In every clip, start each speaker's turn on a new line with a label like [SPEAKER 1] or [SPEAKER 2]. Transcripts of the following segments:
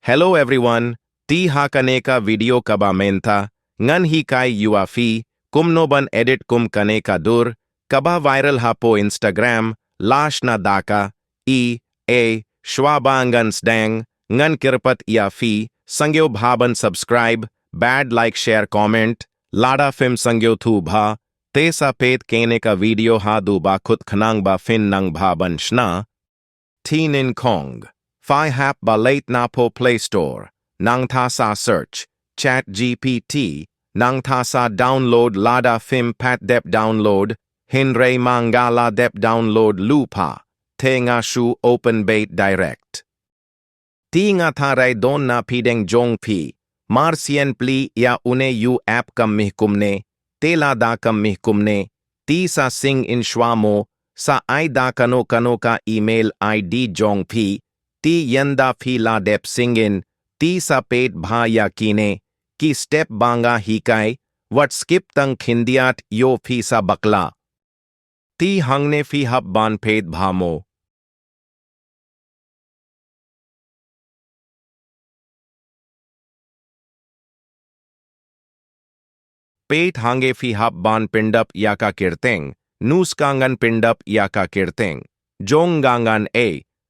[SPEAKER 1] Hello everyone, ti kaneka video kaba menta, ngan hikay uafi, kumnoban edit kaneka dur, kaba viral hapo Instagram, lash na daka, shwabangan sdang, ngan kirpat iafi, sangyo bhaban subscribe, bad like share comment, lada film sangyo thu bha, te sa pet kaneka video ha du ba khut khanang ba fin nang bhaban shna, teen in Kong. Phi hap ba late na po Play Store, nang ta sa search, Chat GPT, nang ta sa download lada film pat dep download, hinre mangala dep download lupa, te nga shu open bait direct. Ti nga tharay don na pideng jong pi, marsien pli ya une yu app kam mihkumne, te la da kam mihkumne, ti sa sing in shwamo, sa ay da kano ka email ID jong pi, ti yanda phi la dep singin, ti sa pet bha ya kine, ki step banga hikay, what skip tang khindiat yo phi sa bakla. Ti hangne phi hap ban pet bha mo. Pet hange phi hap ban pindup yaka kirteng, nuskangan pindup yaka kirteng, jongangan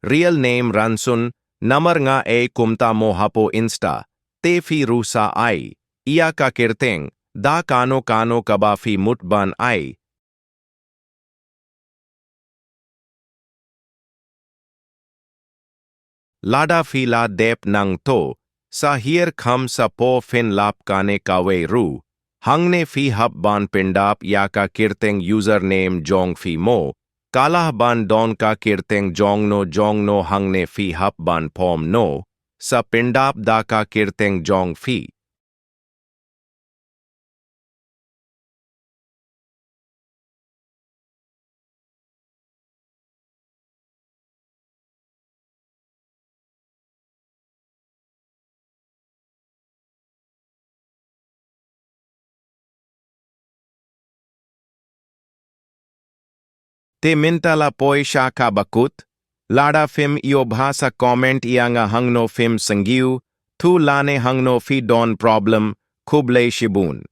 [SPEAKER 1] real name ransun, namar nga kumta mo hapo insta, te fi rusa ay, yaka kirteng, da kano kaba fi mutban ay. Lada fi la dep nang to, sa hier kham sa po fin lap kane kawe ru, hangne fi hap ban pindap yaka kirteng username jong fi mo, kalah ban don ka kirteng jong no hangne fi hap ban pom no, sa pindap da ka kirteng jong fi. Te mintala poi sha ka bakut, lada film io bhasa comment ianga hangno film sangiu, thu lane hangno fi don problem, kuble shibun.